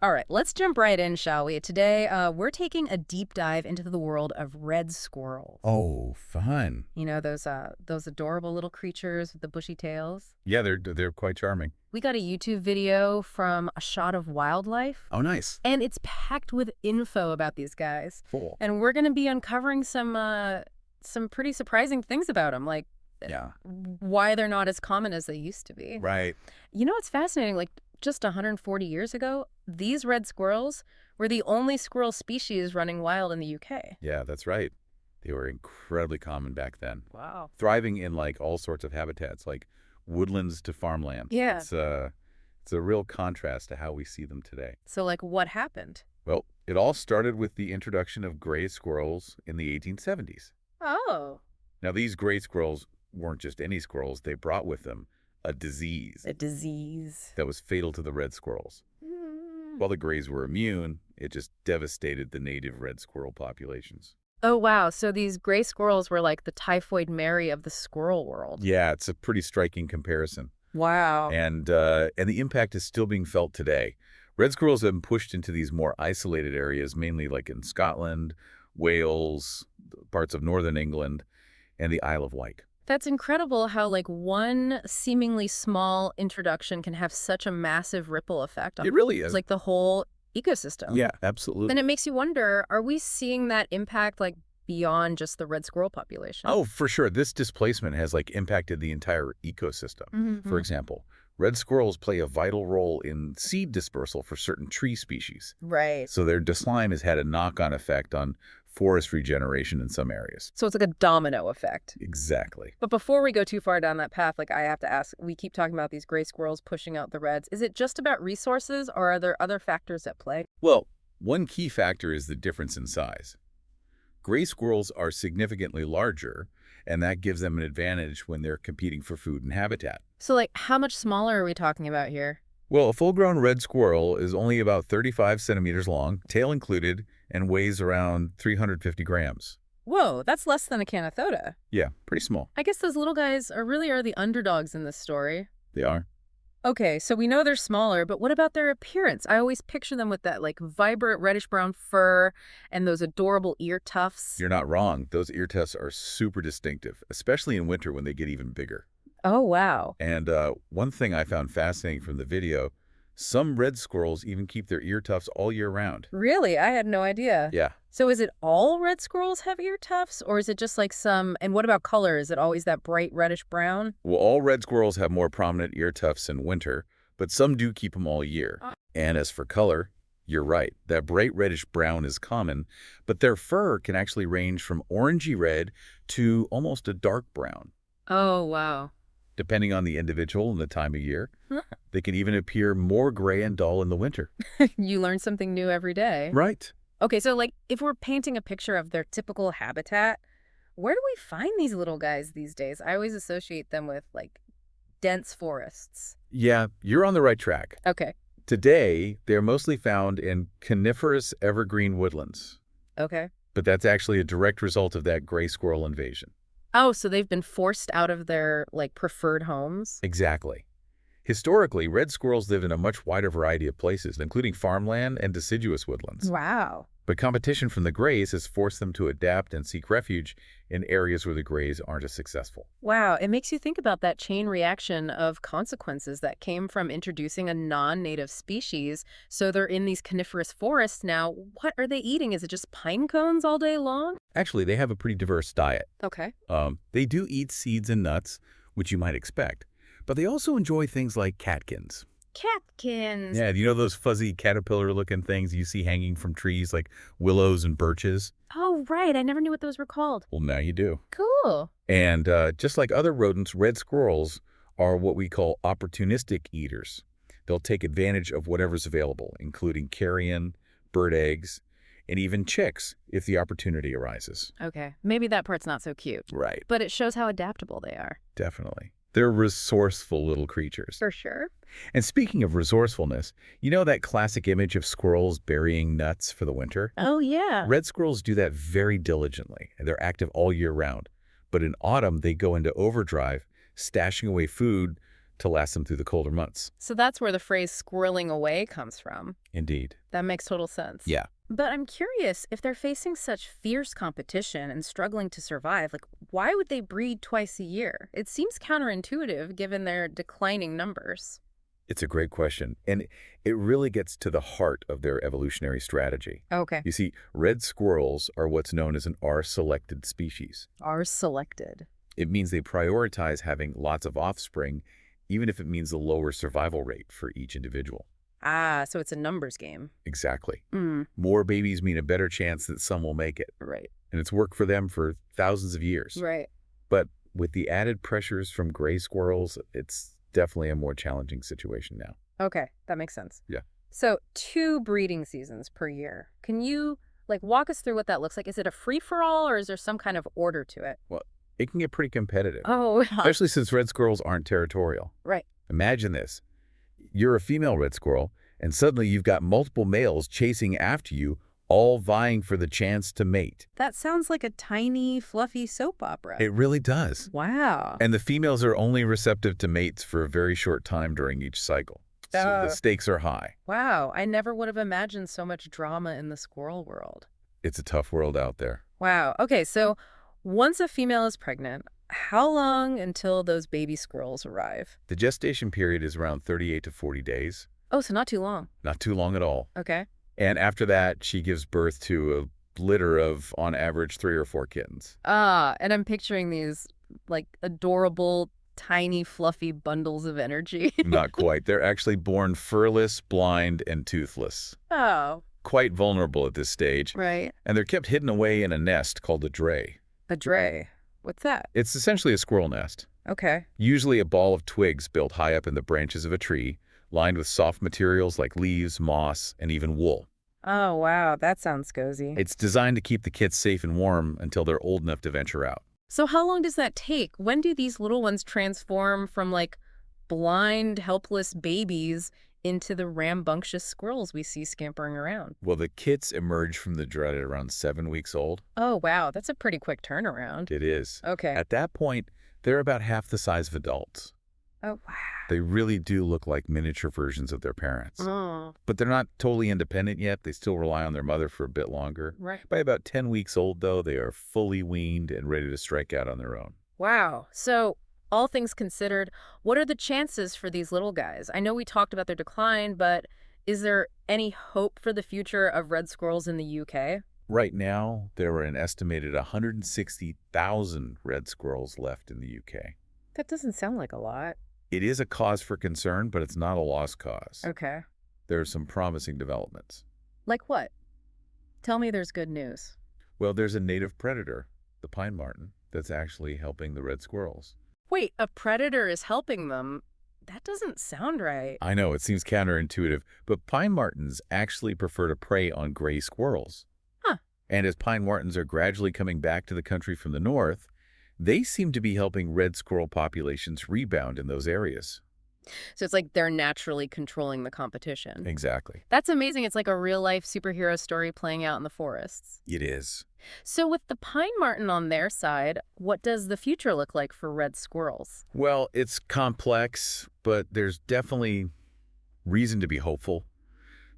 All right, let's jump right in, shall we? Today, we're taking a deep dive into the world of red squirrels. Oh, fun. You know, those adorable little creatures with the bushy tails? Yeah, they're quite charming. We got a YouTube video from A Shot of Wildlife, Oh, nice. and it's packed with info about these guys. Cool. And we're going to be uncovering some pretty surprising things about them, like Yeah. why they're not as common as they used to be. Right. You know what's fascinating? Like, just 140 years ago, these red squirrels were the only squirrel species running wild in the UK. Yeah, that's right. They were incredibly common back then, Wow. thriving in like all sorts of habitats, like woodlands to farmland. Yeah. It's a real contrast to how we see them today. So, like, what happened? Well, it all started with the introduction of gray squirrels in the 1870s. Oh. Now, these gray squirrels weren't just any squirrels. They brought with them a disease A disease. that was fatal to the red squirrels. While the grays were immune, it just devastated the native red squirrel populations. Oh, wow. So these gray squirrels were like the typhoid Mary of the squirrel world. Yeah, it's a pretty striking comparison. Wow. And the impact is still being felt today. Red squirrels have been pushed into these more isolated areas, mainly like in Scotland, Wales, parts of northern England, and the Isle of Wight. That's incredible how, like, one seemingly small introduction can have such a massive ripple effect on, It really is. like, the whole ecosystem. Yeah, Then absolutely. it makes you wonder, are we seeing that impact, like, beyond just the red squirrel population? Oh, for sure. This displacement has like impacted the entire ecosystem. Mm-hmm. For example, red squirrels play a vital role in seed dispersal for certain tree species. Right. So their decline has had a knock-on effect on forest regeneration in some areas. So it's like a domino effect. Exactly. But before we go too far down that path, like, I have to ask, we keep talking about these gray squirrels pushing out the reds. Is it just about resources, or are there other factors at play? Well, one key factor is the difference in size. Gray squirrels are significantly larger, and that gives them an advantage when they're competing for food and habitat. So, like, how much smaller are we talking about here? Well, a full-grown red squirrel is only about 35 centimeters long, tail included, and weighs around 350 grams. Whoa, that's less than a canathoda. Yeah, pretty small. I guess those little guys are the underdogs in this story. They are. Okay, so we know they're smaller, but what about their appearance? I always picture them with that, like, vibrant reddish-brown fur and those adorable ear tufts. You're not wrong. Those ear tufts are super distinctive, especially in winter when they get even bigger. Oh, wow. And one thing I found fascinating from the video, some red squirrels even keep their ear tufts all year round. Really? I had no idea. Yeah. So is it all red squirrels have ear tufts, or is it just like some, and what about color? Is it always that bright reddish brown? Well, all red squirrels have more prominent ear tufts in winter, but some do keep them all year. And as for color, you're right. That bright reddish brown is common, but their fur can actually range from orangey red to almost a dark brown. Oh, wow. Depending on the individual and the time of year, they can even appear more gray and dull in the winter. You learn something new every day. Right. Okay, so, like, if we're painting a picture of their typical habitat, where do we find these little guys these days? I always associate them with, like, dense forests. Yeah, you're on the right track. Okay. Today, they're mostly found in coniferous evergreen woodlands, Okay. but that's actually a direct result of that gray squirrel invasion. Oh, so they've been forced out of their, like, preferred homes? Exactly. Historically, red squirrels lived in a much wider variety of places, including farmland and deciduous woodlands. Wow. But competition from the grays has forced them to adapt and seek refuge in areas where the grays aren't as successful. Wow, it makes you think about that chain reaction of consequences that came from introducing a non-native species. So they're in these coniferous forests now. What are they eating? Is it just pine cones all day long? Actually, they have a pretty diverse diet. Okay. They do eat seeds and nuts, which you might expect, but they also enjoy things like catkins. Catkins. Yeah, you know those fuzzy caterpillar-looking things you see hanging from trees like willows and birches? Oh, right. I never knew what those were called. Well, now you do. Cool. And just like other rodents, red squirrels are what we call opportunistic eaters. They'll take advantage of whatever's available, including carrion, bird eggs, and even chicks if the opportunity arises. Okay. Maybe that part's not so cute, Right. but it shows how adaptable they are. Definitely. They're resourceful little creatures. For sure. And speaking of resourcefulness, you know that classic image of squirrels burying nuts for the winter? Oh, yeah. Red squirrels do that very diligently, and they're active all year round. But in autumn, they go into overdrive, stashing away food to last them through the colder months. So that's where the phrase squirreling away comes from. Indeed. That makes total sense. Yeah. But I'm curious, if they're facing such fierce competition and struggling to survive, why would they breed twice a year? It seems counterintuitive given their declining numbers. It's a great question, and it really gets to the heart of their evolutionary strategy. Okay. You see, red squirrels are what's known as an R-selected species. Are selected. It means they prioritize having lots of offspring, even if it means a lower survival rate for each individual. Ah, so it's a numbers game. Exactly. Mm, More babies mean a better chance that some will make it, right. and it's worked for them for thousands of years. Right. But with the added pressures from gray squirrels, it's definitely a more challenging situation now. Okay, that makes sense. Yeah. So 2 breeding seasons per year. Can you, walk us through what that looks like? Is it a free-for-all, or is there some kind of order to it? Well, it can get pretty competitive, Oh, especially since red squirrels aren't territorial. right. Imagine this. You're a female red squirrel, and suddenly you've got multiple males chasing after you, all vying for the chance to mate. That sounds like a tiny, fluffy soap opera. It really does. Wow. And the females are only receptive to mates for a very short time during each cycle. So the stakes are high. Wow, I never would have imagined so much drama in the squirrel world. It's a tough world out there. Wow. Okay, so once a female is pregnant, how long until those baby squirrels arrive? The gestation period is around 38 to 40 days. Oh, so not too long. Not too long at all. Okay. And after that, she gives birth to a litter of, on average, 3 or 4 kittens. Ah, and I'm picturing these, adorable, tiny, fluffy bundles of energy. Not quite. They're actually born furless, blind, and toothless. Oh. Quite vulnerable at this stage. Right. And they're kept hidden away in a nest called a dray. A dray. What's that? It's essentially a squirrel nest. Okay. Usually a ball of twigs built high up in the branches of a tree, lined with soft materials like leaves, moss, and even wool. Oh, wow. That sounds cozy. It's designed to keep the kits safe and warm until they're old enough to venture out. So how long does that take? When do these little ones transform from, blind, helpless babies into the rambunctious squirrels we see scampering around? Well, the kits emerge from the dray at around 7 weeks old. Oh, wow. That's a pretty quick turnaround. It is. Okay. At that point, they're about half the size of adults. Oh, wow. They really do look like miniature versions of their parents. Oh. But they're not totally independent yet. They still rely on their mother for a bit longer. Right. By about 10 weeks old, though, they are fully weaned and ready to strike out on their own. Wow. So, all things considered, what are the chances for these little guys? I know we talked about their decline, but is there any hope for the future of red squirrels in the UK? Right now, there are an estimated 160,000 red squirrels left in the UK. That doesn't sound like a lot. It is a cause for concern, but it's not a lost cause. Okay. There are some promising developments. Like what? Tell me there's good news. Well, there's a native predator, the pine marten, that's actually helping the red squirrels. Wait, a predator is helping them? That doesn't sound right. I know, it seems counterintuitive, but pine martens actually prefer to prey on gray squirrels. Huh. And as pine martens are gradually coming back to the country from the north, they seem to be helping red squirrel populations rebound in those areas. So it's like they're naturally controlling the competition. Exactly. That's amazing. It's like a real-life superhero story playing out in the forests. It is. So with the pine marten on their side, what does the future look like for red squirrels? Well, it's complex, but there's definitely reason to be hopeful.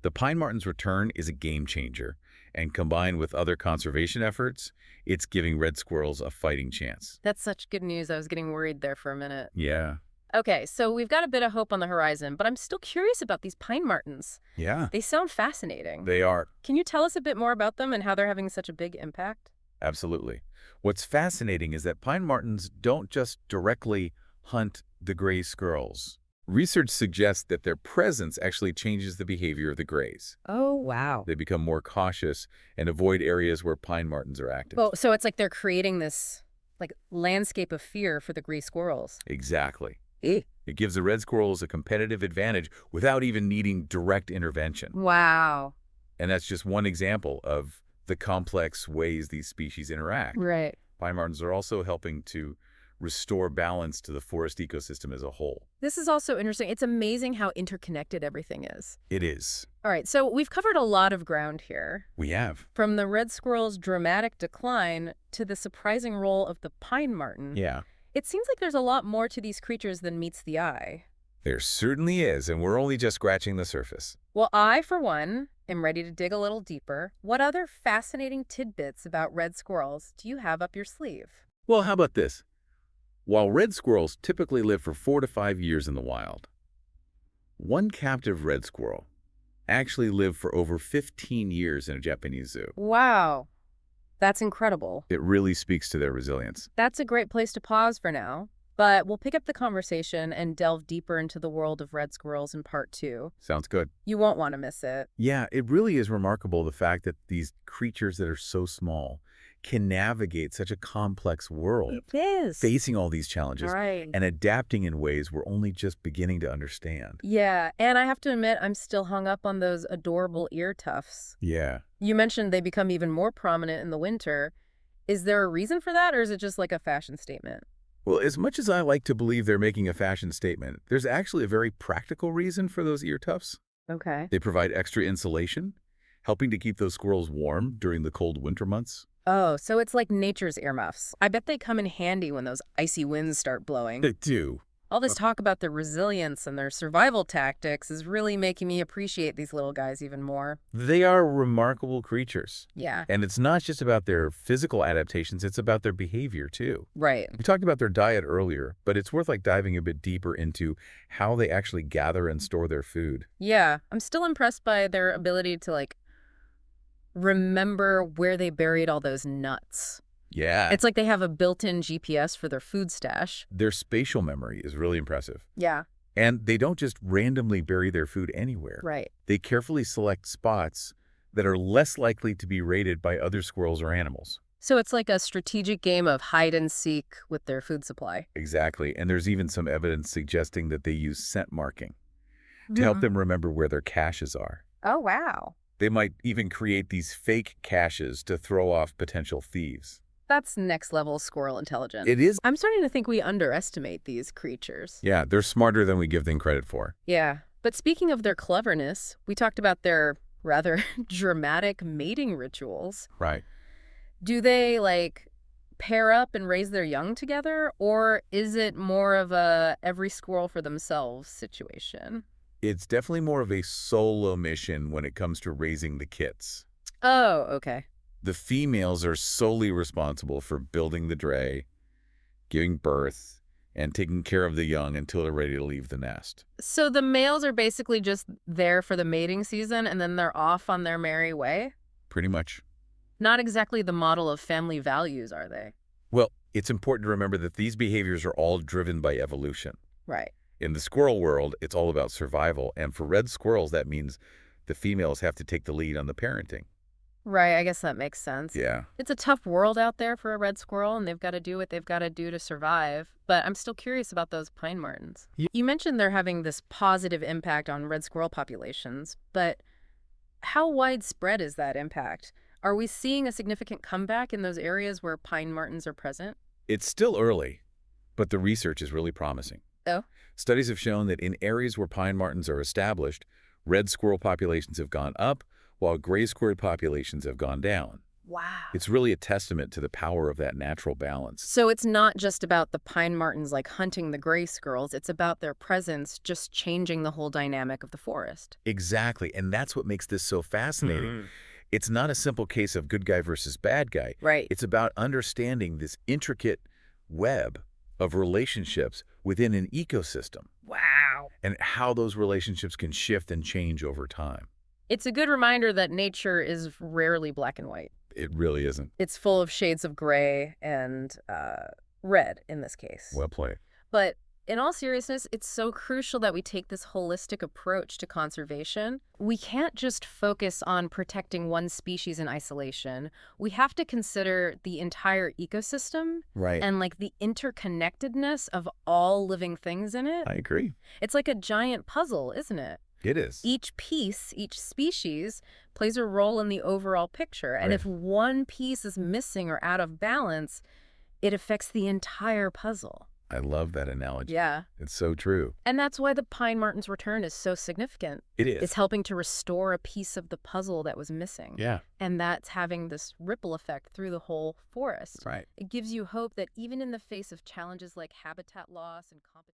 The pine marten's return is a game changer, and combined with other conservation efforts, it's giving red squirrels a fighting chance. That's such good news. I was getting worried there for a minute. Yeah. Okay, so we've got a bit of hope on the horizon, but I'm still curious about these pine martens. Yeah. They sound fascinating. They are. Can you tell us a bit more about them and how they're having such a big impact? Absolutely. What's fascinating is that pine martens don't just directly hunt the gray squirrels. Research suggests that their presence actually changes the behavior of the grays. Oh, wow. They become more cautious and avoid areas where pine martens are active. Well, so it's like they're creating this landscape of fear for the gray squirrels. Exactly. Eh. It gives the red squirrels a competitive advantage without even needing direct intervention. Wow. And that's just one example of the complex ways these species interact. Right. Pine martens are also helping to restore balance to the forest ecosystem as a whole. This is also interesting. It's amazing how interconnected everything is. It is. All right, so we've covered a lot of ground here. We have. From the red squirrel's dramatic decline to the surprising role of the pine marten. Yeah. It seems like there's a lot more to these creatures than meets the eye. There certainly is, and we're only just scratching the surface. Well, I, for one, am ready to dig a little deeper. What other fascinating tidbits about red squirrels do you have up your sleeve? Well, how about this? While red squirrels typically live for 4 to 5 years in the wild, one captive red squirrel actually lived for over 15 years in a Japanese zoo. Wow, that's incredible. It really speaks to their resilience. That's a great place to pause for now, but we'll pick up the conversation and delve deeper into the world of red squirrels in part 2. Sounds good. You won't want to miss it. Yeah, it really is remarkable the fact that these creatures that are so small can navigate such a complex world, It is. facing all these challenges Right. and adapting in ways we're only just beginning to understand. Yeah, and I have to admit, I'm still hung up on those adorable ear tufts. Yeah. You mentioned they become even more prominent in the winter. Is there a reason for that, or is it just like a fashion statement? Well, as much as I like to believe they're making a fashion statement, there's actually a very practical reason for those ear tufts. Okay. They provide extra insulation, helping to keep those squirrels warm during the cold winter months. Oh, so it's like nature's earmuffs. I bet they come in handy when those icy winds start blowing. They do. All this talk about their resilience and their survival tactics is really making me appreciate these little guys even more. They are remarkable creatures. Yeah, And it's not just about their physical adaptations, it's about their behavior too. right. We talked about their diet earlier, but it's worth diving a bit deeper into how they actually gather and store their food. Yeah, I'm still impressed by their ability to, remember where they buried all those nuts. Yeah. It's like they have a built-in GPS for their food stash. Their spatial memory is really impressive. Yeah, And they don't just randomly bury their food anywhere. right. They carefully select spots that are less likely to be raided by other squirrels or animals. So it's like a strategic game of hide and seek with their food supply. Exactly. And there's even some evidence suggesting that they use scent marking to help them remember where their caches are. Oh, wow. They might even create these fake caches to throw off potential thieves. That's next level squirrel intelligence. It is. I'm starting to think we underestimate these creatures. Yeah, they're smarter than we give them credit for. Yeah. But speaking of their cleverness, we talked about their rather dramatic mating rituals. Right. Do they, pair up and raise their young together? Or is it more of a every squirrel for themselves situation? It's definitely more of a solo mission when it comes to raising the kits. Oh, okay. The females are solely responsible for building the dray, giving birth, and taking care of the young until they're ready to leave the nest. So the males are basically just there for the mating season and then they're off on their merry way? Pretty much. Not exactly the model of family values, are they? Well, it's important to remember that these behaviors are all driven by evolution. Right. In the squirrel world, it's all about survival, and for red squirrels, that means the females have to take the lead on the parenting. Right, I guess that makes sense. Yeah. It's a tough world out there for a red squirrel, and they've got to do what they've got to do to survive. But I'm still curious about those pine martens. You mentioned they're having this positive impact on red squirrel populations, but how widespread is that impact? Are we seeing a significant comeback in those areas where pine martens are present? It's still early, but the research is really promising. Oh? Studies have shown that in areas where pine martens are established, red squirrel populations have gone up, while gray squirrel populations have gone down. Wow. It's really a testament to the power of that natural balance. So it's not just about the pine martens hunting the gray squirrels, it's about their presence just changing the whole dynamic of the forest. Exactly, and that's what makes this so fascinating. It's not a simple case of good guy versus bad guy. Right. It's about understanding this intricate web of relationships within an ecosystem. Wow. And how those relationships can shift and change over time. It's a good reminder that nature is rarely black and white. It really isn't. It's full of shades of gray and red in this case. Well played. But in all seriousness, it's so crucial that we take this holistic approach to conservation. We can't just focus on protecting one species in isolation. We have to consider the entire ecosystem Right. and the interconnectedness of all living things in it. I agree. It's like a giant puzzle, isn't it? It is. Each piece, each species, plays a role in the overall picture. And Right. if one piece is missing or out of balance, it affects the entire puzzle. I love that analogy. Yeah. It's so true. And that's why the pine marten's return is so significant. It is. It's helping to restore a piece of the puzzle that was missing. Yeah. And that's having this ripple effect through the whole forest. Right. It gives you hope that even in the face of challenges like habitat loss and competition,